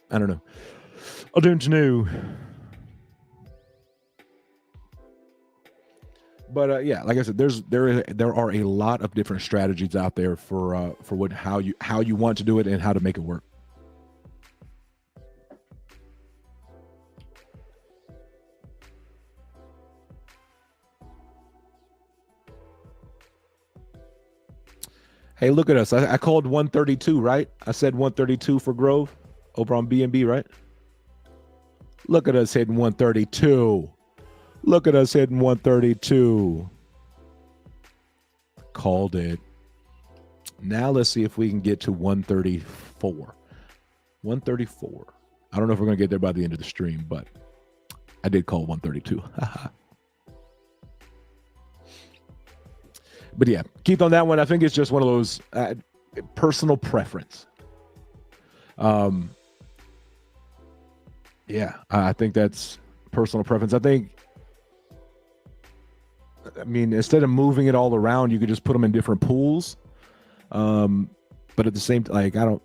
I don't know. I don't know. But yeah, like I said, there are a lot of different strategies out there for how you want to do it and how to make it work. Hey, look at us. I called 132, right? I said 132 for Grove over on BNB, right? Look at us hitting 132. Look at us hitting 132. Called it. Now let's see if we can get to 134. 134. I don't know if we're going to get there by the end of the stream, but I did call 132. But yeah, Keith, on that one, I think it's just one of those personal preference. Yeah, I think that's personal preference. I mean, instead of moving it all around, you could just put them in different pools. But at the same time,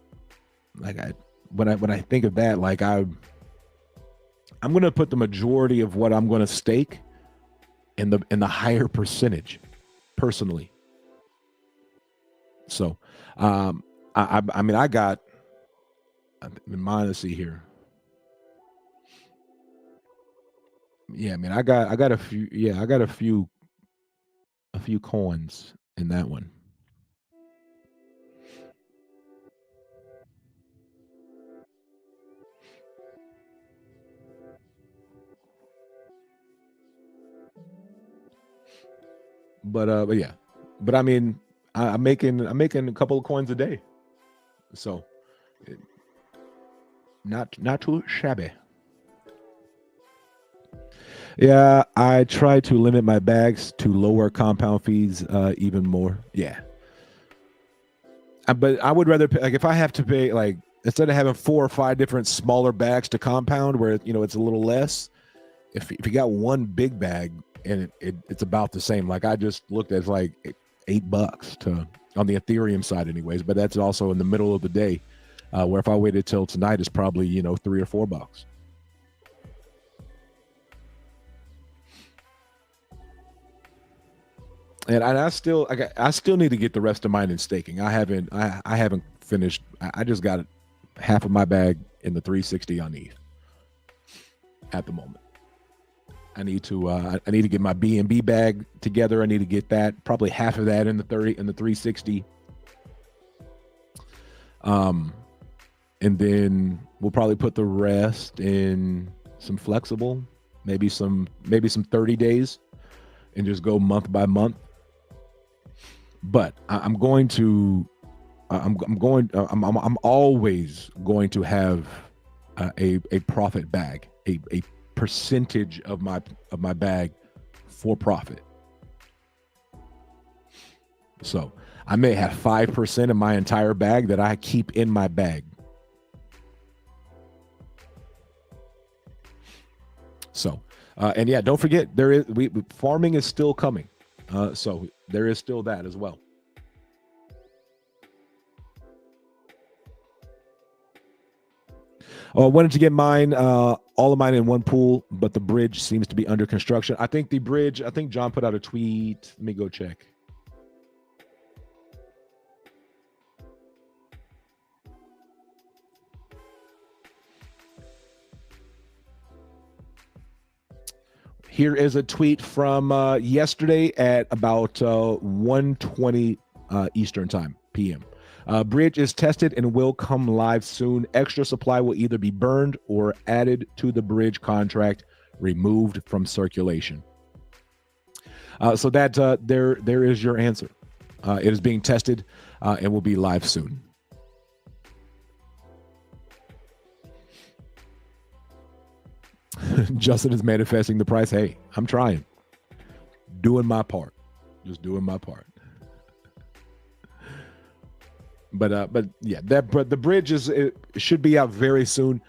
like when I think of that, like I'm going to put the majority of what I'm going to stake in the higher percentage, personally. So, I mean, I got mine. Let's see here. Yeah, I mean, I got a few. Yeah, I got a few coins in that one. But yeah, but I mean, I'm making a couple of coins a day, so not too shabby. Yeah, I try to limit my bags to lower compound fees even more. Yeah, but I would rather pay, like if I have to pay, like instead of having 4 or 5 different smaller bags to compound where it's a little less. If you got one big bag and it's about the same. Like I just looked at like $8 on the Ethereum side, anyways. But that's also in the middle of the day, where if I waited till tonight, it's probably $3 or $4. And I still need to get the rest of mine in staking. I haven't finished. I just got half of my bag in the 360 on ETH at the moment. I need to get my BNB bag together. I need to get that, probably half of that in the 360. And then we'll probably put the rest in some flexible, maybe some 30 days, and just go month by month. But I'm always going to have a profit bag, a percentage of my bag for profit. So I may have 5% of my entire bag that I keep in my bag. So and yeah, don't forget farming is still coming. So there is still that as well. I wanted to get mine, all of mine in one pool, but the bridge seems to be under construction. I think John put out a tweet. Let me go check. Here is a tweet from yesterday at about 1:20 Eastern time, PM. Bridge is tested and will come live soon. Extra supply will either be burned or added to the bridge contract, removed from circulation. So that there is your answer. It is being tested and will be live soon. Justin is manifesting the price. Hey, I'm trying. Doing my part. Just doing my part. But yeah, but the bridge it should be out very soon.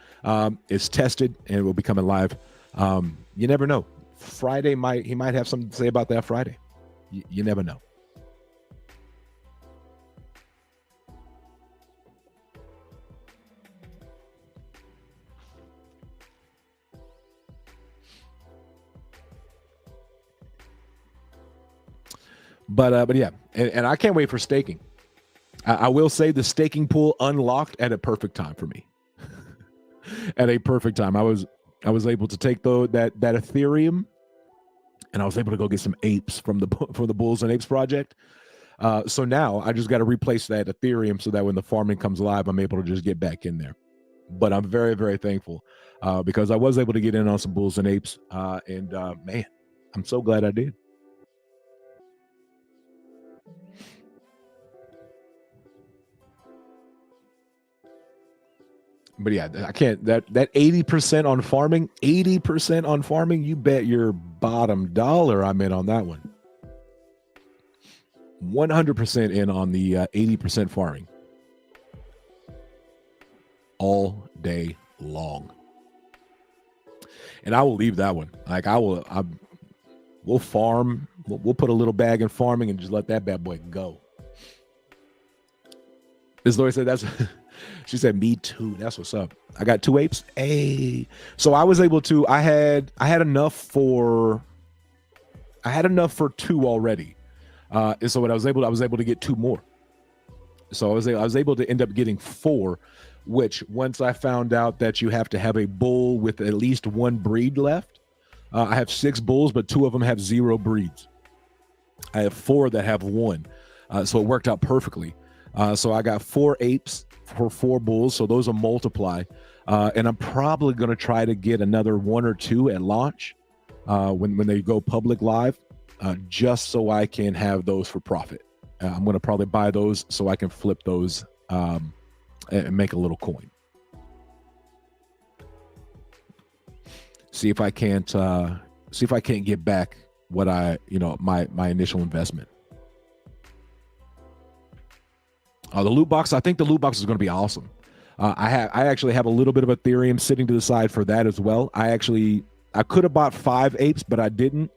It's tested and it will be coming live. You never know. Friday he might have something to say about that Friday. You never know. But yeah, and I can't wait for staking. I will say the staking pool unlocked at a perfect time for me. At a perfect time, I was able to take that Ethereum, and I was able to go get some apes from the Bulls and Apes project. So now I just got to replace that Ethereum so that when the farming comes live, I'm able to just get back in there. But I'm very, very thankful because I was able to get in on some Bulls and Apes, and man, I'm so glad I did. But yeah, I can't. That 80% on farming, 80% on farming. You bet your bottom dollar I'm in on that one. 100% in on the 80% farming, all day long. And I will leave that one. Like we'll farm. We'll put a little bag in farming and just let that bad boy go. As Lori said, that's. She said, "Me too." That's what's up. I got 2 apes. Hey, so I was able to. I had enough for 2 already. And so what I was able to get 2 more. So I was able to end up getting 4. Which once I found out that you have to have a bull with at least 1 breed left. I have 6 bulls, but 2 of them have 0 breeds. I have 4 that have 1. So it worked out perfectly. So I got 4 apes for 4 bulls, so those will multiply. And I'm probably going to try to get another 1 or 2 at launch when they go public live, just so I can have those for profit. I'm going to probably buy those so I can flip those and make a little coin. See if I can't get back what my initial investment. The loot box, I think the loot box is going to be awesome. I actually have a little bit of Ethereum sitting to the side for that as well. I could have bought 5 apes, but I didn't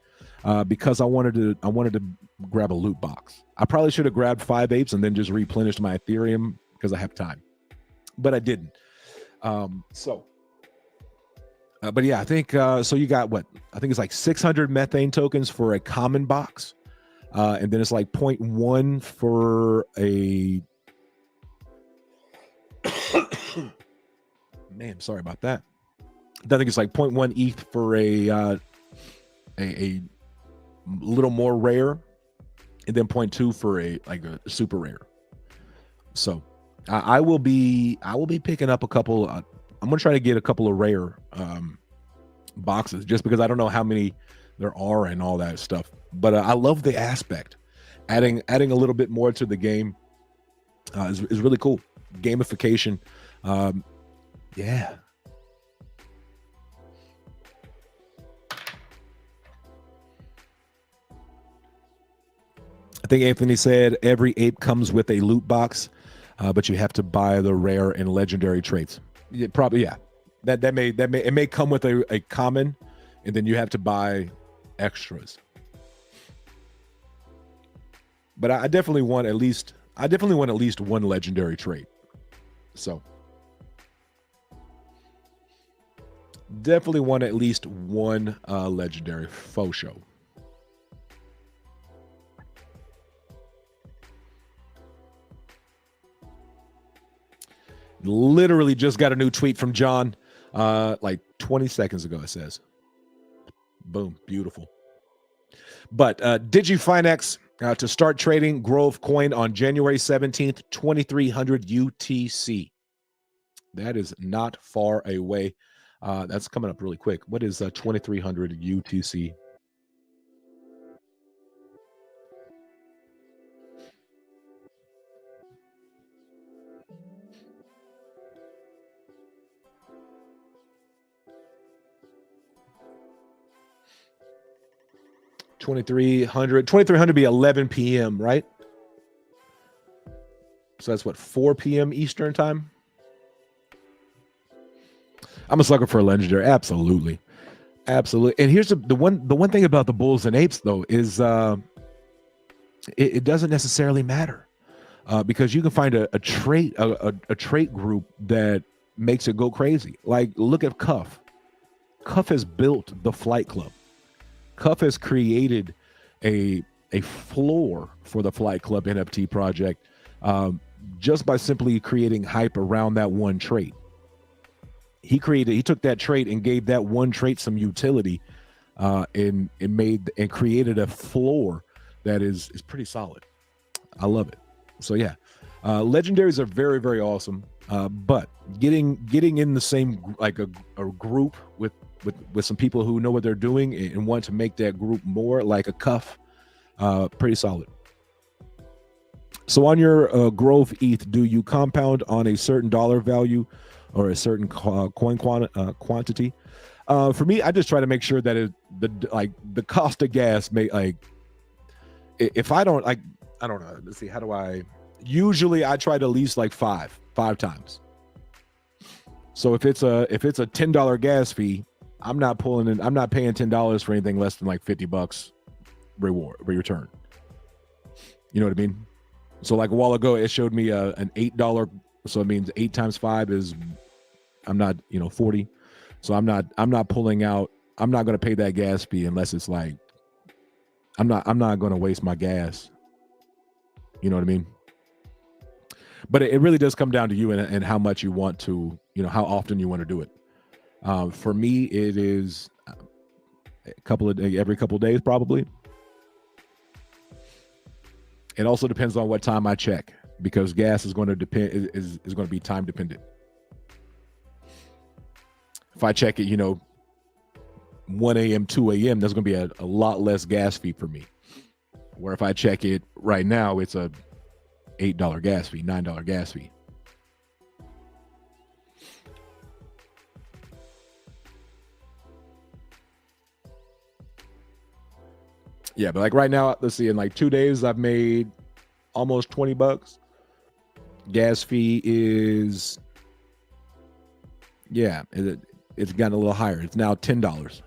because I wanted to grab a loot box. I probably should have grabbed 5 apes and then just replenished my Ethereum because I have time, but I didn't. But yeah, I think so. You got what? I think it's like 600 methane tokens for a common box, and then it's like 0.1 for a. Man, sorry about that. I think it's like 0.1 ETH for a little more rare, and then 0.2 for a super rare. So I will be picking up a couple. I'm gonna try to get a couple of rare boxes just because I don't know how many there are and all that stuff. But I love the aspect. Adding a little bit more to the game is really cool. Gamification. Yeah. I think Anthony said every ape comes with a loot box, but you have to buy the rare and legendary traits. Probably, yeah. That may come with a common, and then you have to buy extras. But I definitely want at least 1 legendary trait. So definitely want at least 1 legendary faux show. Literally just got a new tweet from John like 20 seconds ago, it says. Boom. Beautiful. But DigiFinex to start trading Grove coin on January 17th, 2300 UTC. That is not far away. That's coming up really quick. What is 2300 UTC? $2,300 be 11 p.m., right? So that's what, 4 p.m. Eastern time? I'm a sucker for a legendary. Absolutely. And here's the one thing about the bulls and apes, though, is it doesn't necessarily matter because you can find a trait group that makes it go crazy. Like, look at Cuff. Cuff has built the Flight Club. Cuff has created a floor for the Flight Club NFT project just by simply creating hype around that one trait. He took that trait and gave that one trait some utility and created a floor that is pretty solid. I love it. So yeah, legendaries are very, very awesome. But getting in the same, like a group with some people who know what they're doing and want to make that group more like a Cuff, pretty solid. So on your Grove ETH, do you compound on a certain dollar value or a certain coin quantity? For me, I just try to make sure that the cost of gas may, like, if I don't, like, I don't know. Let's see. How do I? Usually, I try to lease like five times. So if it's a $10 gas fee, I'm not paying $10 for anything less than like $50 return. You know what I mean? So like a while ago, it showed me an $8. So it means 8 times 5 is, I'm not, 40. So I'm not pulling out. I'm not going to pay that gas fee unless it's like, I'm not going to waste my gas. You know what I mean? But it really does come down to you and how much you want to, how often you want to do it. For me, it is every couple of days, probably. It also depends on what time I check, because gas is going to depend is going to be time dependent. If I check it, 1 a.m., 2 a.m., there's going to be a lot less gas fee for me. Where if I check it right now, it's a $8 gas fee, $9 gas fee. Yeah, but like right now, let's see, in like 2 days, I've made almost $20. Gas fee is, yeah, it's gotten a little higher. It's now $10.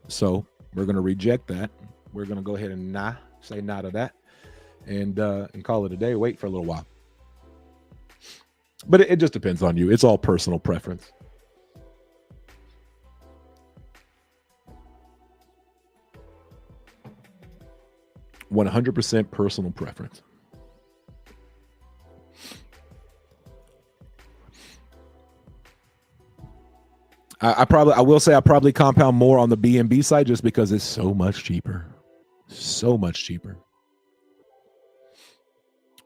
So we're going to reject that. We're going to go ahead and say nah to that and call it a day. Wait for a little while. But it just depends on you. It's all personal preference. %100% personal preference. I will say I probably compound more on the BNB side just because it's so much cheaper. So much cheaper.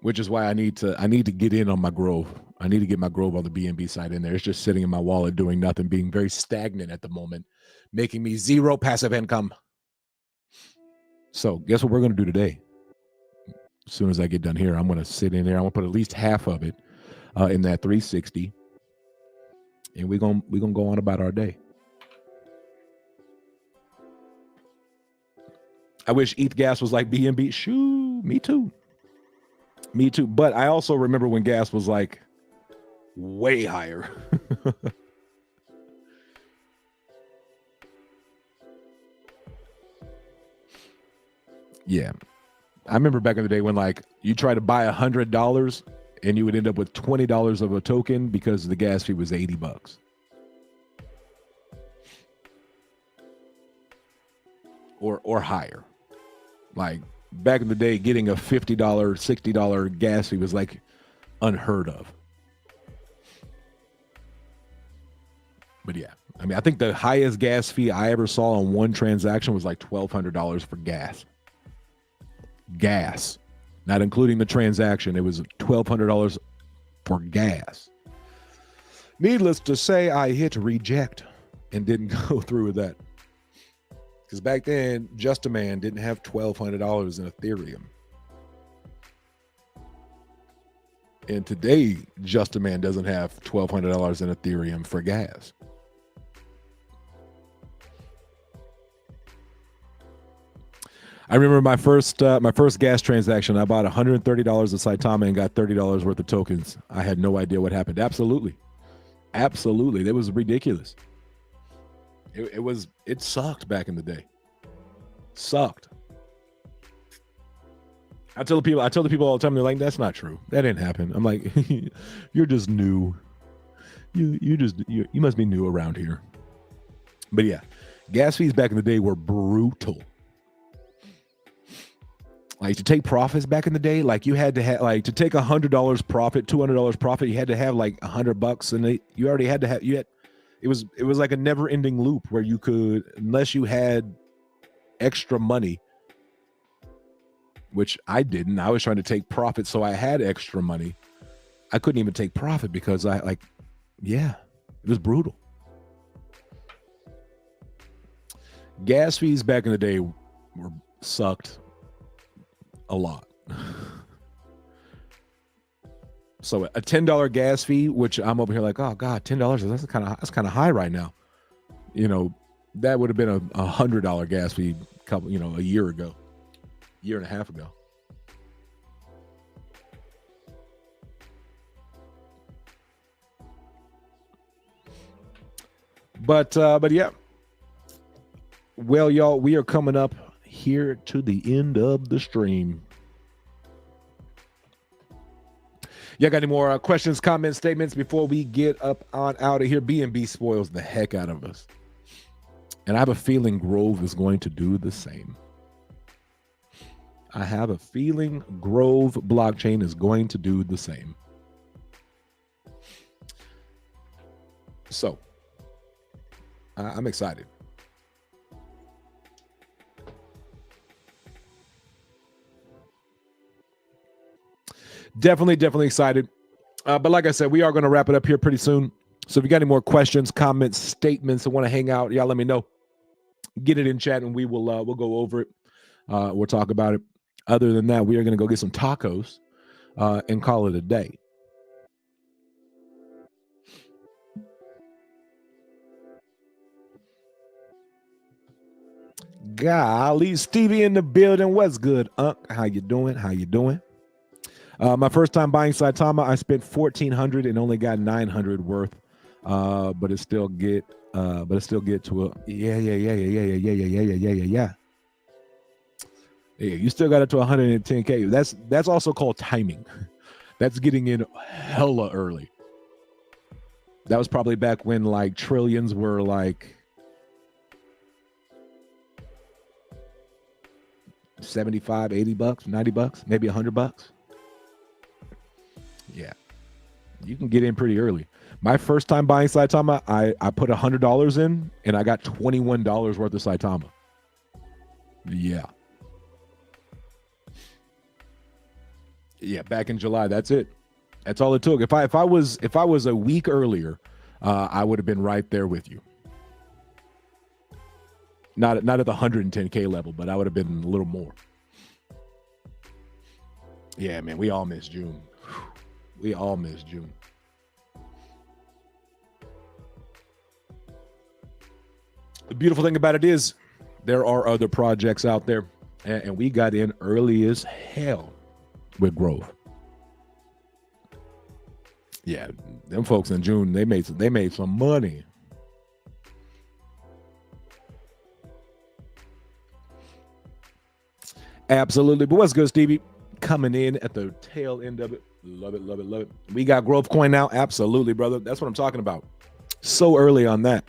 Which is why I need to get in on my Grove. I need to get my Grove on the BNB side in there. It's just sitting in my wallet doing nothing, being very stagnant at the moment, making me zero passive income. So guess what we're going to do today? As soon as I get done here, I'm going to sit in there. I'm going to put at least half of it in that 360. And we're gonna go on about our day. I wish ETH gas was like BNB. Shoo, me too. But I also remember when gas was like way higher. Yeah, I remember back in the day when like you try to buy $100 and you would end up with $20 of a token because the gas fee was $80. Or higher. Like back in the day, getting a $50, $60 gas fee was like unheard of. But yeah, I mean, I think the highest gas fee I ever saw on one transaction was like $1,200 for gas. Gas, not including the transaction. It was $1,200 for gas. Needless to say, I hit reject and didn't go through with that. Because back then, JustAman didn't have $1,200 in Ethereum. And today, JustAman doesn't have $1,200 in Ethereum for gas. I remember my first gas transaction. I bought $130 of Saitama and got $30 worth of tokens. I had no idea what happened. Absolutely. That was ridiculous. It sucked back in the day. Sucked. I tell the people all the time, they're like, that's not true. That didn't happen. I'm like, you're just new. You must be new around here. But yeah, gas fees back in the day were brutal. Like to take profits back in the day, like you had to have like to take $100 profit, $200 profit, you had to have like $100, and you already had to have it was like a never-ending loop where you could, unless you had extra money, which I didn't. I was trying to take profit, so I had extra money. I couldn't even take profit because it was brutal. Gas fees back in the day sucked a lot. So a $10 gas fee, which I'm over here like, oh God, $10, that's kind of high right now. You know, that would have been a $100 gas fee a year ago, year and a half ago. But yeah. Well, y'all, we are coming up here to the end of the stream. Y'all got any more questions, comments, statements before we get up on out of here? B&B spoils the heck out of us. And I have a feeling Grove is going to do the same. I have a feeling Grove blockchain is going to do the same. So, I'm excited. Definitely excited. But like I said, we are going to wrap it up here pretty soon. So if you got any more questions, comments, statements, and want to hang out, y'all let me know. Get it in chat and we'll go over it. We'll talk about it. Other than that, we are going to go get some tacos and call it a day. Golly, Stevie in the building. What's good, Unc? How you doing? My first time buying Saitama, I spent $1,400 and only got $900 worth. But it still get to a yeah. Yeah, you still got it to 110K. That's also called timing. That's getting in hella early. That was probably back when like trillions were like $75, $80, $90, maybe $100. Yeah, you can get in pretty early. My first time buying Saitama, I put $100 in and I got $21 worth of Saitama. Yeah. Yeah, back in July. That's it. That's all it took. If I was a week earlier, I would have been right there with you. Not at the 110K level, but I would have been a little more. Yeah, man, we all miss June. We all miss June. The beautiful thing about it is there are other projects out there, and we got in early as hell with Grove. Yeah, them folks in June, they made some money. Absolutely. But what's good, Stevie? Coming in at the tail end of it. Love it. We got Grove Coin now. Absolutely, brother. That's what I'm talking about. So early on that.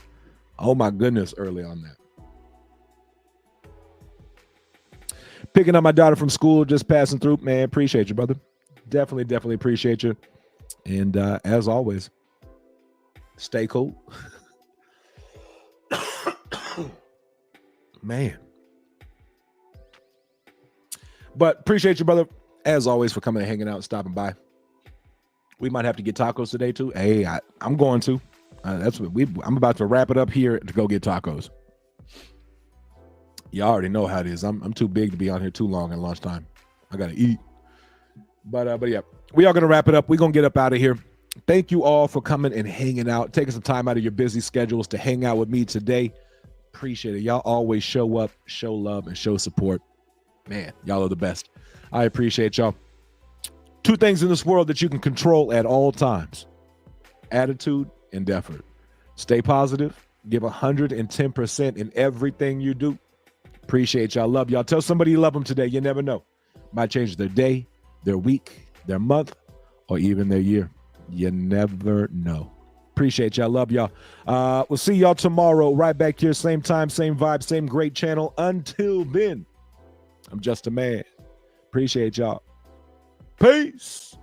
Oh my goodness, early on that. Picking up my daughter from school, just passing through. Man, appreciate you, brother. Definitely appreciate you. And as always, stay cool. Man. But appreciate you, brother, as always, for coming and hanging out and stopping by. We might have to get tacos today, too. Hey, I'm going to. That's what I'm about to wrap it up here to go get tacos. You already know how it is. I'm too big to be on here too long at lunchtime. I got to eat. But yeah, we are going to wrap it up. We're going to get up out of here. Thank you all for coming and hanging out, taking some time out of your busy schedules to hang out with me today. Appreciate it. Y'all always show up, show love, and show support. Man, y'all are the best. I appreciate y'all. 2 things in this world that you can control at all times: attitude and effort. Stay positive. Give 110% in everything you do. Appreciate y'all. Love y'all. Tell somebody you love them today. You never know. Might change their day, their week, their month, or even their year. You never know. Appreciate y'all. Love y'all. We'll see y'all tomorrow right back here. Same time, same vibe, same great channel. Until then, I'm just a man. Appreciate y'all. Peace.